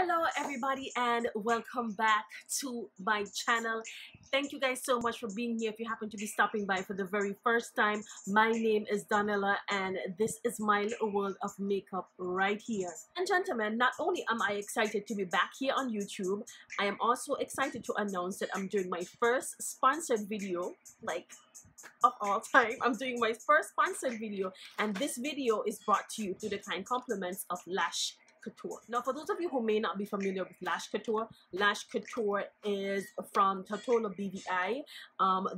Hello everybody and welcome back to my channel. Thank you guys so much for being here. If you happen to be stopping by for the very first time, my name is Donella and this is my little world of makeup right here. And gentlemen, not only am I excited to be back here on YouTube, I am also excited to announce that I'm doing my first sponsored video, of all time. I'm doing my first sponsored video, and this video is brought to you through the kind compliments of Lash Kouture. Now, for those of you who may not be familiar with Lash Kouture is from Totola BVI.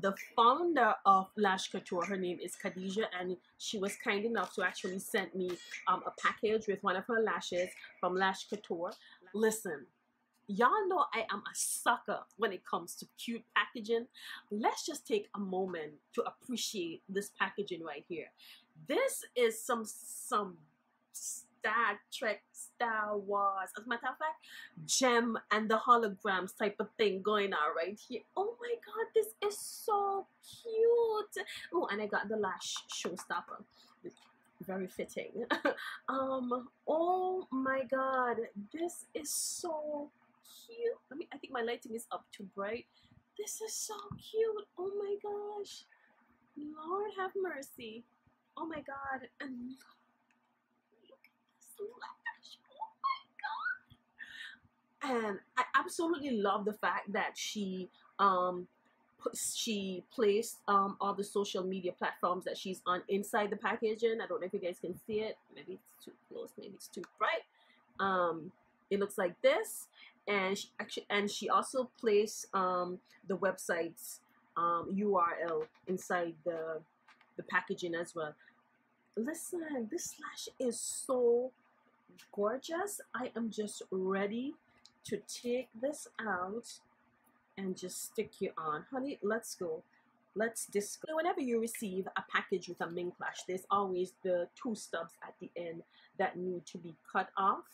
The founder of Lash Kouture, her name is Khadija, and she was kind enough to actually send me a package with one of her lashes from Lash Kouture. Listen, y'all know I am a sucker when it comes to cute packaging. Let's just take a moment to appreciate this packaging right here. This is some Star Trek, Star Wars, as a matter of fact, gem and the holograms type of thing going on right here. Oh my god, this is so cute. Oh, and I got the lash showstopper. Very fitting. Oh my god, this is so cute. I think my lighting is up too bright. This is so cute. Oh my gosh. Lord have mercy. Oh my god. And look at this lash. Oh my god. And I absolutely love the fact that she placed all the social media platforms that she's on inside the packaging. I don't know if you guys can see it. Maybe it's too close, maybe it's too bright. It looks like this, and she also placed the website's URL inside the packaging as well. Listen, this lash is so gorgeous. I am just ready to take this out and just stick you on. Honey, let's go. Let's discuss. Whenever you receive a package with a mink lash, there's always the two stubs at the end that need to be cut off.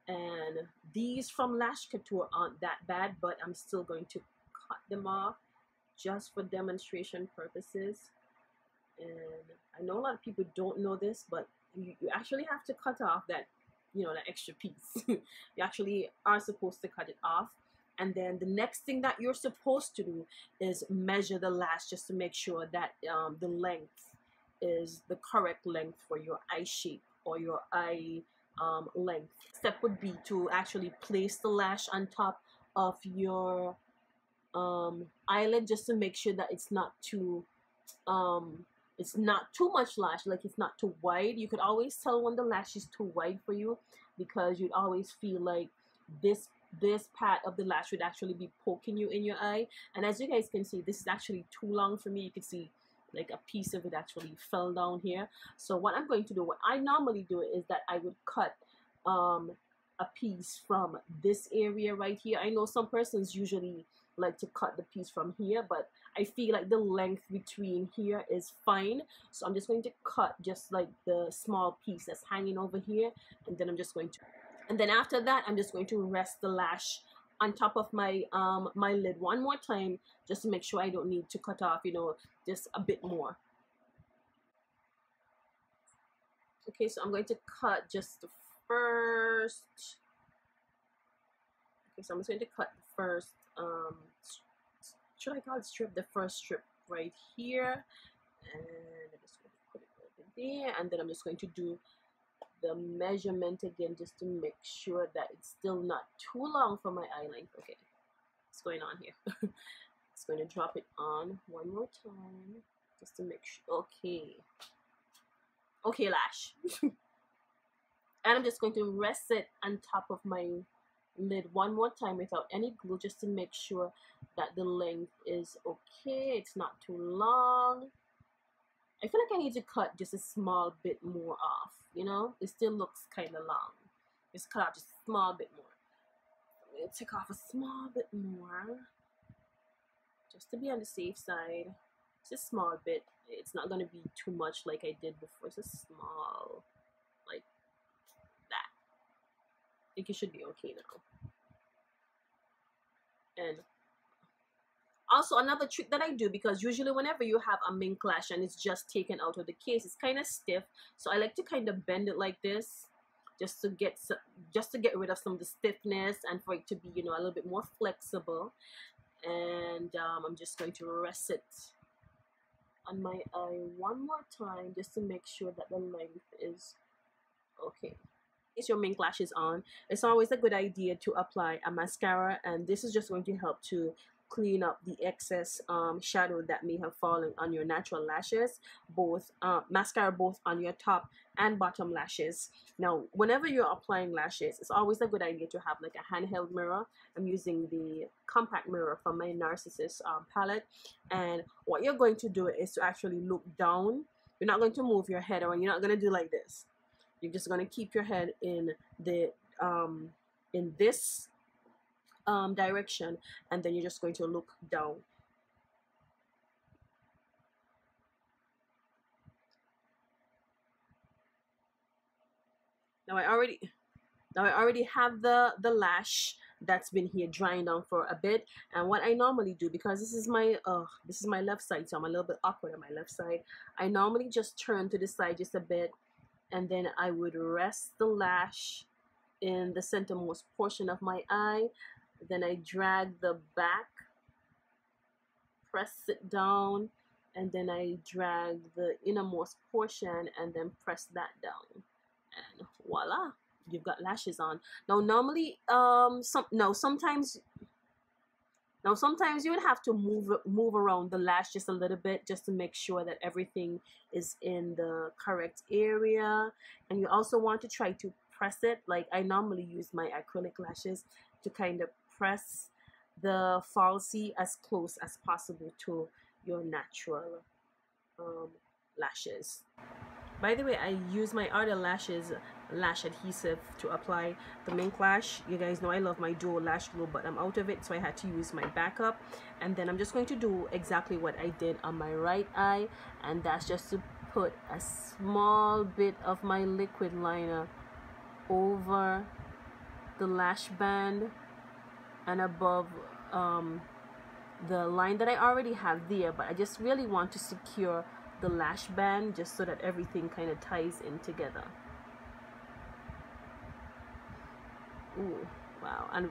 And these from Lash Kouture aren't that bad, but I'm still going to cut them off just for demonstration purposes. And I know a lot of people don't know this, but you actually have to cut off that, that extra piece. You actually are supposed to cut it off. And then the next thing that you're supposed to do is measure the lash just to make sure that the length is the correct length for your eye shape or your eye length. Step would be to actually place the lash on top of your eyelid just to make sure that it's not too much lash, like it's not too wide. You could always tell when the lash is too wide for you because you'd always feel like this part of the lash would actually be poking you in your eye. And as you guys can see, this is actually too long for me. You can see like a piece of it actually fell down here. So what I'm going to do, what I normally do is that I would cut a piece from this area right here. I know some persons usually like to cut the piece from here, but I feel like the length between here is fine. So I'm just going to cut just like the small piece that's hanging over here, and then and then after that, I'm just going to rest the lash on top of my my lid one more time just to make sure I don't need to cut off, just a bit more. Okay, so I'm going to cut just the first. Okay, so I'm just going to cut the first, should I call it strip? The first strip right here. And I'm just going to put it over there. And then I'm just going to do the measurement again just to make sure that it's still not too long for my eye length. Okay, what's going on here? It's going to drop it on one more time just to make sure. Okay, lash. And I'm just going to rest it on top of my lid one more time without any glue just to make sure that the length is okay. It's not too long. I feel like I need to cut just a small bit more off, It still looks kind of long. Just cut out just a small bit more. I'm going to take off a small bit more just to be on the safe side. Just a small bit. It's not going to be too much like I did before. It's just small, like that. I think it should be okay now. And also another trick that I do, because usually whenever you have a mink lash and it's just taken out of the case, it's kind of stiff. So I like to kind of bend it like this just to get rid of some of the stiffness and for it to be, you know, a little bit more flexible. And I'm just going to rest it on my eye one more time just to make sure that the length is okay. Is your mink lashes on, it's always a good idea to apply a mascara, and this is just going to help to clean up the excess shadow that may have fallen on your natural lashes, both mascara both on your top and bottom lashes. Now whenever you're applying lashes, it's always a good idea to have like a handheld mirror. I'm using the compact mirror from my Narcissus palette, and what you're going to do is to actually look down. You're not going to move your head around, you're not going to do like this. You're just going to keep your head in the in this direction, and then you're just going to look down. Now I already have the lash that's been here drying down for a bit, and what I normally do, because this is my left side, so I'm a little bit awkward on my left side, I normally just turn to the side just a bit, and then I would rest the lash in the centermost portion of my eye. Then I drag the back, press it down, and then I drag the innermost portion and then press that down, and voila, you've got lashes on. Now normally sometimes you would have to move around the lash just a little bit just to make sure that everything is in the correct area. And you also want to try to press it. Like I normally use my acrylic lashes to kind of press the falsie as close as possible to your natural lashes. By the way, I use my other lashes lash adhesive to apply the mink lash. You guys know I love my duo lash glue, but I'm out of it, so I had to use my backup. And then I'm just going to do exactly what I did on my right eye, and that's just to put a small bit of my liquid liner over the lash band and above the line that I already have there, but I just really want to secure the lash band just so that everything kind of ties in together. Ooh, wow. And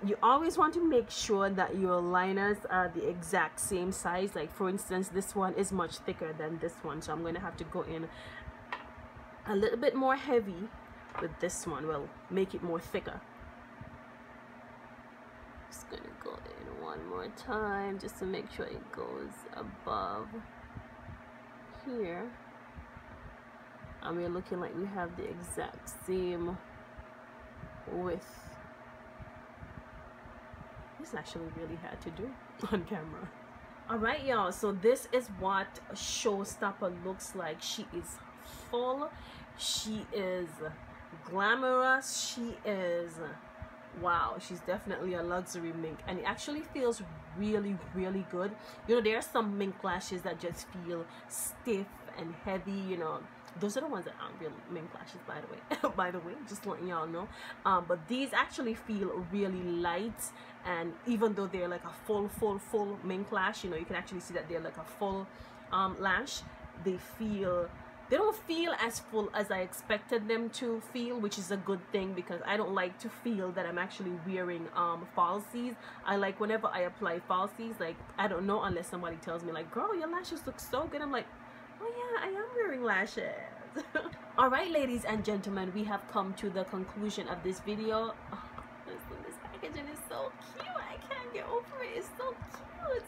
you always want to make sure that your liners are the exact same size. Like for instance, this one is much thicker than this one, so I'm going to have to go in a little bit more heavy with this one. Well, make it more thicker. Just gonna go in one more time just to make sure it goes above here, and we're looking like we have the exact same width. This is actually really hard to do on camera. All right, y'all, so this is what Showstopper looks like. She is full, she is glamorous, she is, wow, she's definitely a luxury mink, and it actually feels really, really good. You know, there are some mink lashes that just feel stiff and heavy, you know. Those are the ones that aren't real mink lashes, by the way. By the way, just letting y'all know. But these actually feel really light, and even though they're like a full mink lash, you know, you can actually see that they're like a full lash. They don't feel as full as I expected them to feel, which is a good thing, because I don't like to feel that I'm actually wearing falsies. I like whenever I apply falsies, like, I don't know, unless somebody tells me like, girl, your lashes look so good, I'm like, oh yeah, I am wearing lashes. All right, ladies and gentlemen, we have come to the conclusion of this video. Oh, listen, this packaging is so cute. I can't get over it. It's so cute.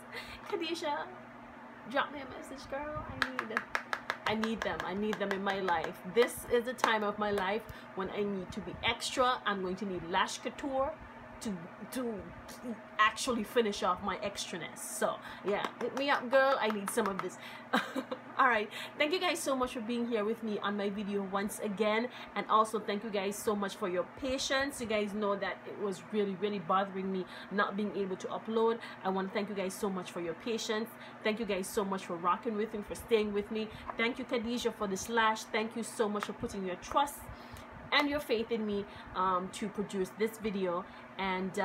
Khadisha, drop me a message, girl. I need them in my life. This is the time of my life when I need to be extra. I'm going to need Lash Kouture to actually finish off my extraness. So yeah, hit me up, girl. I need some of this. All right, thank you guys so much for being here with me on my video once again, and also thank you guys so much for your patience. You guys know that it was really bothering me not being able to upload. I want to thank you guys so much for your patience. Thank you guys so much for rocking with me, for staying with me. Thank you, Khadisha, for this lash. Thank you so much for putting your trust and your faith in me to produce this video. And